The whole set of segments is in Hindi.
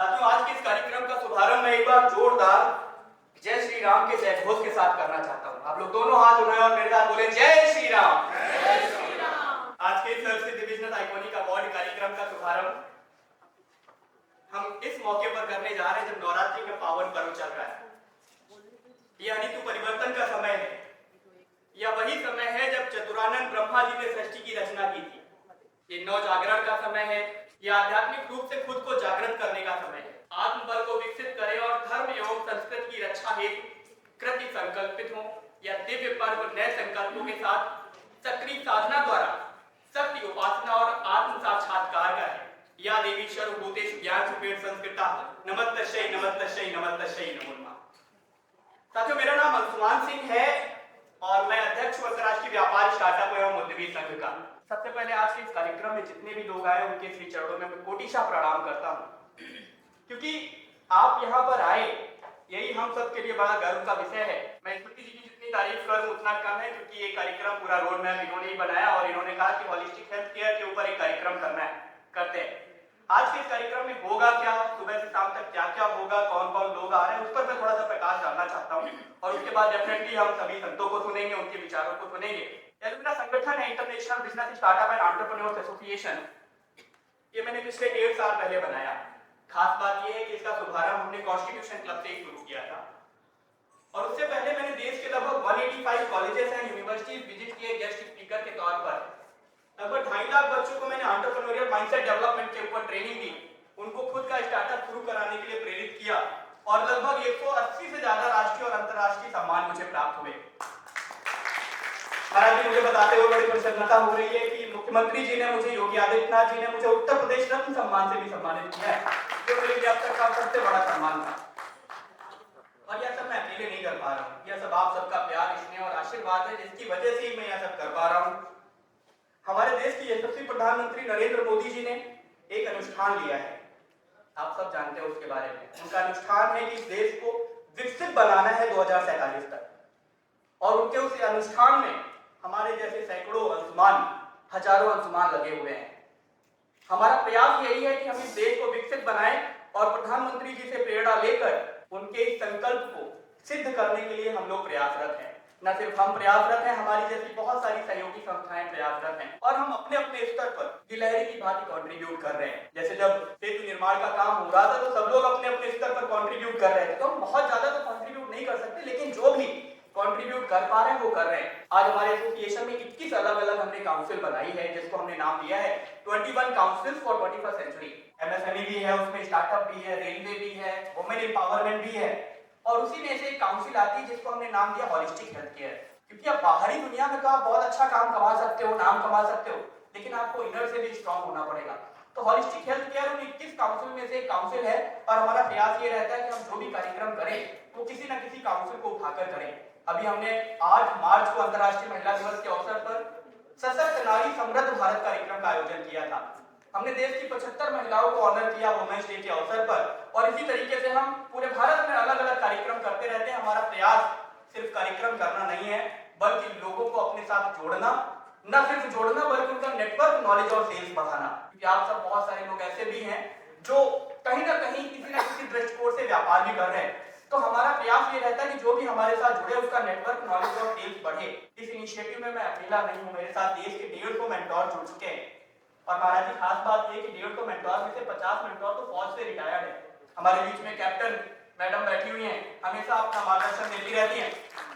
साथियों, आज के इस कार्यक्रम का शुभारंभ मैं एक बार जोरदार जय श्री राम के जय घोष के साथ करना चाहता हूँ। आप लोग दोनों हाथ उठाएं और मेरे साथ बोले जय श्री राम। जय श्री राम। आज के इस सबसे डिविजनल आइकॉनिक अवार्ड कार्यक्रम का शुभारंभ हम इस मौके पर करने जा रहे हैं जब नवरात्रि का पावन पर्व चल रहा है। यह ऋतु परिवर्तन का समय है। यह वही समय है जब चतुरानंद ब्रह्मा जी ने सृष्टि की रचना की थी। ये नव जागरण का समय है। यह आध्यात्मिक रूप से खुद को जागृत करने का समय है। आत्मबल को विकसित करें और धर्म एवं संस्कृति की रक्षा हेतु कृति संकल्पित हो। यह दिव्य पर्व नए संकल्पों के साथ सक्रिय साधना द्वारा शक्ति उपासना और आत्म साक्षात्कार का है। या देवी सर्वभूतेषु ज्ञानरूपेण संस्कृता नमस्तस्यै नमस्तस्यै नमस्तस्यै नमो नमः। साथियों, मेरा नाम अंशुमान सिंह है और मैं अध्यक्ष अंतरराष्ट्रीय व्यापार स्टार्टअप एवं उद्यमी संघ का। सबसे पहले आज के इस कार्यक्रम में जितने भी लोग आए उनके श्री चरणों में मैं कोटिशा प्रणाम करता हूं, क्योंकि आप यहाँ पर आए यही हम सब के लिए बड़ा गर्व का विषय है। मैं स्मृति जी की जितनी तारीफ करूं उतना कम है, क्योंकि ये कार्यक्रम पूरा रोड मैप इन्होंने ही बनाया और इन्होंने कहा कि हॉलिस्टिक हेल्थ केयर के ऊपर एक कार्यक्रम करना है, करते हैं। आज के इस कार्यक्रम में होगा क्या, सुबह से शाम तक क्या क्या होगा, कौन कौन लोग आ रहे हैं, उस पर मैं थोड़ा सा प्रकाश डालना चाहता हूँ और उसके बाद डेफिनेटली हम सभी संतों को सुनेंगे, उनके विचारों को सुनेंगे। यह मेरा संगठन है international business startup and entrepreneurs association. ये मैंने पिछले 1.5 साल पहले बनाया। खास बात यह है कि इसका शुभारंभ हमने कॉन्स्टिट्यूशन क्लब से ही शुरू किया था और उससे पहले मैंने देश के लगभग 185 कॉलेजेस एंड यूनिवर्सिटीज विजिट किए गेस्ट स्पीकर के तौर पर। लगभग 2.5 लाख बच्चों को मैंने एंटरप्रेन्योरियल माइंडसेट डेवलपमेंट के ऊपर ट्रेनिंग दी, उनको खुद का स्टार्टअप शुरू कराने के लिए प्रेरित किया और लगभग 180 से ज्यादा राष्ट्रीय और अंतर्राष्ट्रीय सम्मान मुझे प्राप्त हुए। महाराज जी, मुझे बताते हुए बड़ी प्रसन्नता हो रही है कि मुख्यमंत्री जी ने मुझे, योगी आदित्यनाथ जी ने मुझे उत्तर प्रदेश रत्न सम्मान से भी सम्मानित किया है, जो मेरे लिए अब तक का सबसे बड़ा सम्मान था। और यह सब मैं अकेले नहीं कर पा रहा हूँ, यह सब आप सबका प्यार, स्नेह और आशीर्वाद है, जिसकी वजह से ही मैं यह सब कर पा रहा हूँ। हमारे देश के यशस्वी प्रधानमंत्री नरेंद्र मोदी जी ने एक अनुष्ठान लिया है, आप सब जानते हैं उसके बारे में। उनका अनुष्ठान है कि इस देश को विकसित बनाना है 2047 तक, और उनके उस अनुष्ठान में हमारे जैसे सैकड़ों अंशुमान, हजारों अंशुमान लगे हुए हैं। हमारा प्रयास यही है कि हम इस देश को विकसित बनाएं और प्रधानमंत्री जी से प्रेरणा लेकर उनके इस संकल्प को सिद्ध करने के लिए हम लोग प्रयासरत हैं। न सिर्फ हम प्रयासरत हैं, हमारी जैसी बहुत सारी सहयोगी संस्थाएं प्रयासरत हैं और हम अपने अपने स्तर पर गिलहरी की भांति कंट्रीब्यूट कर रहे हैं। जैसे जब सेतु निर्माण का काम हो रहा था तो सब लोग अपने अपने स्तर पर कंट्रीब्यूट कर रहे थे, तो हम बहुत ज्यादा तो कंट्रीब्यूट नहीं कर सकते, लेकिन जो भी कंट्रीब्यूट कर पा रहे हैं वो कर रहे हैं। आज हमारे एसोसिएशन में 21 अलग अलग हमने काउंसिल बनाई है, जिसको हमने नाम दिया है 21 councils for 21st century. MSME भी है, उसमें स्टार्टअप भी है, रेलवे भी है, वुमेन एम्पावरमेंट भी है, और उसी में से एक काउंसिल आती है जिसको हमने नाम दिया हॉलिस्टिक हेल्थ केयर। क्योंकि आप बाहरी दुनिया में तो आप बहुत अच्छा काम कमा सकते हो, नाम कमा सकते हो, लेकिन आपको इनर से भी स्ट्रांग होना पड़ेगा। तो हॉलिस्टिक हेल्थ केयर उन 21 काउंसिल में से एक काउंसिल है और हमारा प्रयास ये रहता है कि हम जो भी कार्यक्रम करें तो किसी न किसी काउंसिल को उठाकर करें। अभी हमने 8 मार्च को अंतर्राष्ट्रीय महिला दिवस के अवसर पर सशक्त नारी समृद्ध भारत कार्यक्रम का आयोजन किया था। हमने देश की 75 महिलाओं को ऑनर किया वुमेन्स डे के अवसर पर, और इसी तरीके से हम पूरे भारत में अलग अलग कार्यक्रम करते रहते हैं। हमारा प्रयास सिर्फ कार्यक्रम करना नहीं है, बल्कि लोगों को अपने साथ जोड़ना, न सिर्फ जोड़ना बल्कि उनका नेटवर्क, नॉलेज और सेल्स बढ़ाना। क्योंकि आप सब बहुत सारे लोग ऐसे भी हैं जो कहीं ना कहीं किसी न किसी दृष्टिकोण से व्यापार भी कर रहे हैं। तो हमारा प्रयास ये रहता है कि जो भी हमारे साथ जुड़े उसका नेटवर्क, नॉलेज और सेल्स बढ़े। इस इनिशिएटिव में मैं अकेला नहीं हूँ, मेरे साथ देश के 150 मेंटोर जुड़ चुके हैं। और महाराज जी, खास बात ये कि 150 मेंटोर में से 50 मेंटोर तो फौज से रिटायर्ड है। हमारे बीच में कैप्टन मैडम बैठी हुई हैं, हमेशा अपना मार्गदर्शन देती रहती हैं।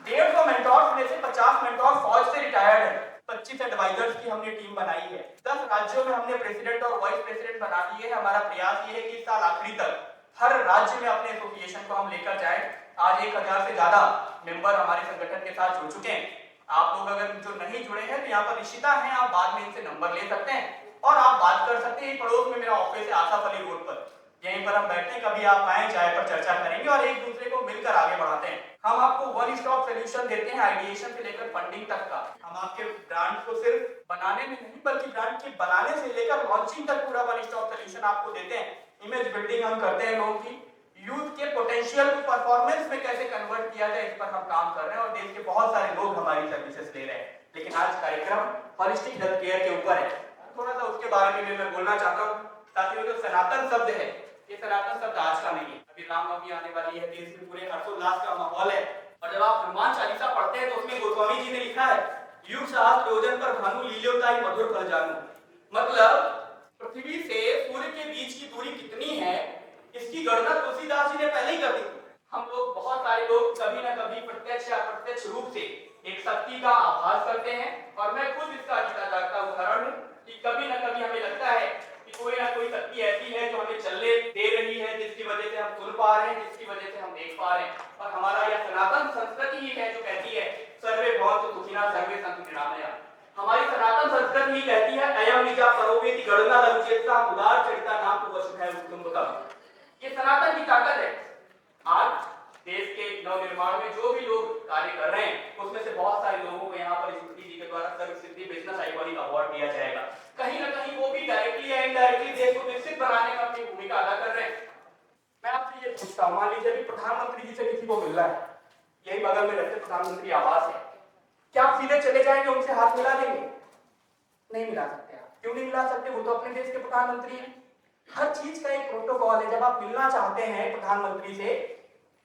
150 मेंटोर्स में से 50 मेंटोर फौज से रिटायर्ड है। 25 एडवाइजर्स की हमने टीम बनाई है। 10 राज्यों में हमने प्रेसिडेंट और वाइस प्रेसिडेंट बना दिए हैं। हमारा प्रयास ये है कि इस साल आखिरी तक हर राज्य में अपने एसोसिएशन को हम लेकर जाएं। आज 1000 से ज्यादा मेंबर हमारे संगठन के साथ जुड़ चुके हैं। आप लोग अगर जो नहीं जुड़े हैं तो यहाँ पर रिशिता हैं, आप बाद में इनसे नंबर ले सकते हैं और आप बात कर सकते हैं। पड़ोस में मेरा ऑफिस है आसफ अली रोड पर, यहीं पर हम बैठते हैं। कभी आप आए, चाय पर चर्चा करेंगे और एक दूसरे को मिलकर आगे बढ़ाते हैं। हम आपको वन स्टॉप सॉल्यूशन देते हैं, आइडिएशन से लेकर फंडिंग तक का। हम आपके ब्रांड को सिर्फ बनाने में नहीं बल्कि ब्रांड के बनाने से लेकर लॉन्चिंग तक पूरा वन स्टॉप सॉल्यूशन आपको देते हैं। इमेज बिल्डिंग हम करते हैं लोगों की, यूथ के पोटेंशियल को परफॉर्मेंस में कैसे कन्वर्ट किया जाए, इस पर हम काम कर रहे हैं और देश के बहुत सारे लोग हमारी सर्विसेज ले रहे हैं। लेकिन आज कार्यक्रम हॉलिस्टिक हेल्थ केयर के ऊपर है, थोड़ा सा उसके बारे में मैं बोलना चाहता हूँ। साथियों, जो सनातन शब्द है, ये सनातन शब्द रामनवमी आने वाली है, देश में पूरे हर्षोल्लास का माहौल है। और जब आप हनुमान चालीसा पढ़ते हैं तो उसमें गोस्वामी जी ने लिखा है, युग सहस्त्र योजन पर भानु लील्योताई मधुर फल जानू। मतलब पृथ्वी से सूर्य के बीच की दूरी कितनी है, इसकी गणना तुलसीदास जी ने पहले ही कर दी। हम लोग, बहुत सारे लोग कभी ना कभी प्रत्यक्ष या अप्रत्यक्ष रूप से एक शक्ति का आभास करते हैं, और मैं खुद इसका जीता जागता उदाहरण हूं कि कभी ना कभी हमें लगता है कि कोई ना कोई शक्ति ऐसी है जो हमें चलने दे रही है, जिसकी वजह से हम सुन पा रहे हैं, जिसकी वजह से हम देख पा रहे हैं। और हमारा यह सनातन संस्कृति ही है जो कहती है सर्वे भवन्तु सुखिनः सर्वे सन्तु निरामयाः। हमारी सनातन संस्कृति ही कहती है अयम निजा परोवेति गणना लघुचेतसा उदार चरिता नाम वशुभ है उत्तुंगकम्। ये सनातन की ताकत है। आज देश के नवनिर्माण में जो भी लोग कार्य कर रहे हैं, उसमें से बहुत सारे लोगों को यहाँ पर स्मृति जी के द्वारा सर्व सिद्धि बिजनेस आइकॉनिक अवार्ड दिया जाएगा। कहीं ना कहीं वो भी डायरेक्टली या इनडायरेक्टली देश को विकसित बनाने में अपनी भूमिका अदा कर रहे हैं। मैं आपसे ये पूछता हूँ, मान लीजिए अभी प्रधानमंत्री जी से किसी को मिलना है, यही बगल में रहते प्रधानमंत्री आवास है, क्या आप सीधे चले जाएंगे उनसे हाथ मिला देंगे? नहीं मिला सकते। आप क्यों नहीं मिला सकते? वो तो अपने देश के प्रधानमंत्री हैं। हर चीज का एक प्रोटोकॉल है। जब आप मिलना चाहते हैं प्रधानमंत्री से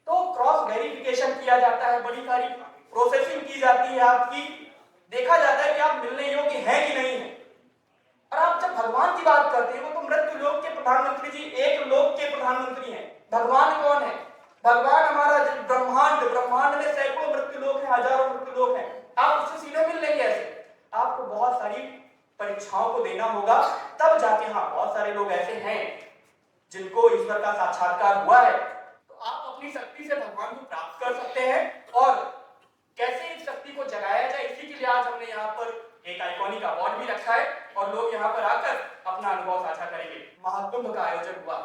तो क्रॉस वेरिफिकेशन किया जाता है, बड़ी सारी प्रोसेसिंग की जाती है आपकी, देखा जाता है कि आप मिलने योग्य हैं कि नहीं है। और आप जब भगवान की बात करते हैं, वो तो मृत्यु लोक के प्रधानमंत्री जी एक लोक के प्रधानमंत्री हैं। भगवान कौन है? भगवान हमारा ब्रह्मांड में सैकड़ों मृत्यु लोक है, हजारों मृत्यु लोक है। आप उससे सीधे मिल लेंगे ऐसे? आपको बहुत सारी परीक्षाओं को देना होगा, तब जाके। हाँ, बहुत सारे लोग ऐसे हैं जिनको ईश्वर का साक्षात्कार हुआ है, तो आप अपनी शक्ति से भगवान को प्राप्त कर सकते हैं। और कैसे इस शक्ति को जगाया जाए, इसी के लिए आज हमने यहाँ पर एक आइकॉनिक अवार्ड भी रखा है, और लोग यहाँ पर आकर अपना अनुभव साझा करेंगे। महाकुंभ का आयोजन हुआ,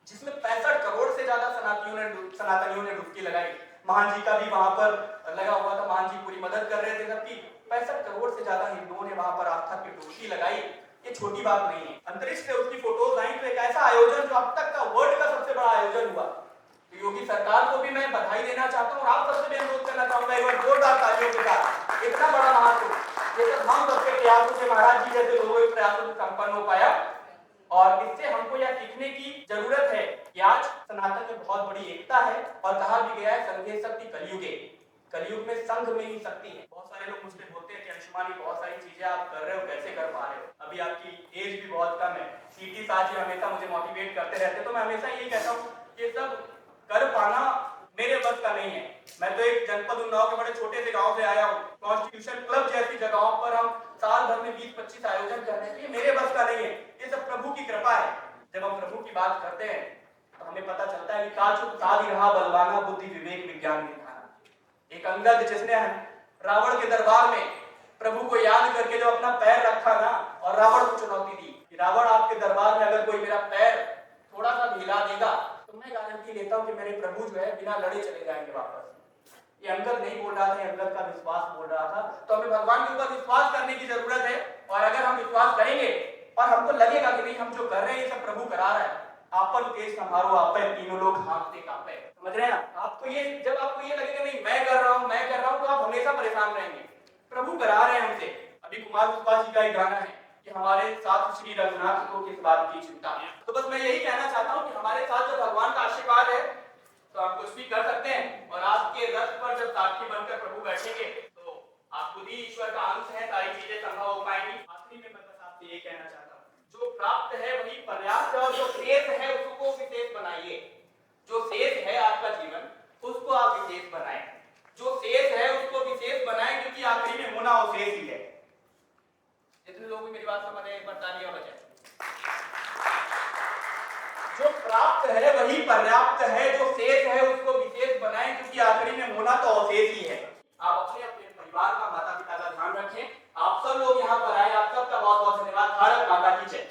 जिसमें 65 करोड़ से ज्यादा सनातनियों ने डुबकी लगाई। महान जी का भी वहां पर लगा हुआ था, महान जी पूरी मदद कर रहे थे सबकी। 65 करोड़ से ज्यादा हिंदुओं ने वहां पर आस्था की डुबकी लगाई। ये छोटी बात नहीं है। अंतरिक्ष से उसकी फोटोज आई, तो एक ऐसा आयोजन जो अब तक का वर्ल्ड का सबसे बड़ा आयोजन हुआ। तो योगी सरकार को भी मैं बधाई देना चाहता हूँ, और आप सबसे भी अनुरोध करना चाहूंगा एक बार जोरदार तालियों के साथ। इतना बड़ा महाकुंभ ये सब हम सबके प्रयासों से, महाराज जी जैसे लोगों के प्रयासों से संपन्न हो पाया। और इससे हमको यह सीखने की जरूरत है कि आज सनातन में बहुत बड़ी एकता है, और कहा भी गया है संघे शक्ति कलयुगे। कलयुग में संघ में ही शक्ति है। बहुत सारे लोग मुझसे बोलते हैं कि अंशुमान जी बहुत सारी चीजें आप कर रहे हो, कैसे कर पा रहे हो? अभी आपकी एज भी बहुत कम है। सीटी साथ ही हमेशा मुझे मोटिवेट करते रहते, तो मैं हमेशा यही कहता हूँ कि सब कर पाना मेरे बस का नहीं है। मैं तो एक जनपद उन्नाव के बड़े छोटे से गांव से आया हूँ। कॉन्स्टिट्यूशन क्लब जैसी जगहों पर हम साल भर में 20-25 आयोजन कर रहे हैं। ये मेरे बस का नहीं है, ये सब प्रभु की कृपा है। जब हम प्रभु की बात करते हैं तो हमें पता चलता है कि काचुक साधि रहा बलवाना बुद्धि विवेक विज्ञान दिखाना। एक अंगद जिसने रावण के दरबार में प्रभु को याद करके जो अपना पैर रखा ना, और रावण को चुनौती दी कि रावण आपके दरबार में अगर कोई मेरा पैर थोड़ा सा भी हिला देगा तो मैं गारंटी लेता हूं कि मेरे प्रभु जो है बिना लड़े चले जाएंगे वापस। ये अंगद नहीं बोल रहा था, अंगद का विश्वास बोल रहा था। तो हमें भगवान के ऊपर विश्वास करने की जरूरत है, और अगर हम विश्वास करेंगे और हमको लगेगा कि नहीं हम जो कर रहे हैं ये सब प्रभु करा रहा है, आपन तेज हमारो आपे तीनों लोग हाथते कांपे। समझ रहे हैं ना? आपको ये, जब आपको ये लगेगा नहीं मैं कर रहा हूं तो आप हमेशा परेशान रहेंगे। प्रभु करा रहे हैं हमसे। अभी कुमार विश्वास जी का एक गाना है कि हमारे साथ श्री रघुनाथ को किस बात की चिंता। तो बस मैं यही कहना चाहता हूं कि हमारे साथ जब भगवान का आशीर्वाद है तो आप कुछ भी कर सकते हैं। और आपके रथ पर जब सारथी बनकर प्रभु बैठेंगे तो आप खुद ही ईश्वर का अंश है, सारी चीजें संभव हो पाएंगी। आखिरी में मैं बस आपसे ये कहना चाहता हूँ, जो प्राप्त है वही पर्याप्त है, और जो शेष है उसको विशेष बनाइए। जो शेष है आपका जीवन उसको आप विशेष बनाएं। जो शेष है उसको विशेष बनाएं, क्योंकि आखिरी में होना वो शेष ही है। जितने लोग भी मेरी बात समझ रहे हैं, बता दिया हो जाए। जो प्राप्त है वही पर्याप्त है, जो शेष है उसको विशेष बनाएं, क्योंकि आखिरी में होना तो अवशेष ही है। आप अपने अपने परिवार का, माता पिता का ध्यान रखें। आप सब लोग यहाँ पर आए, आप सबका बहुत बहुत धन्यवाद। भारत माता की जय।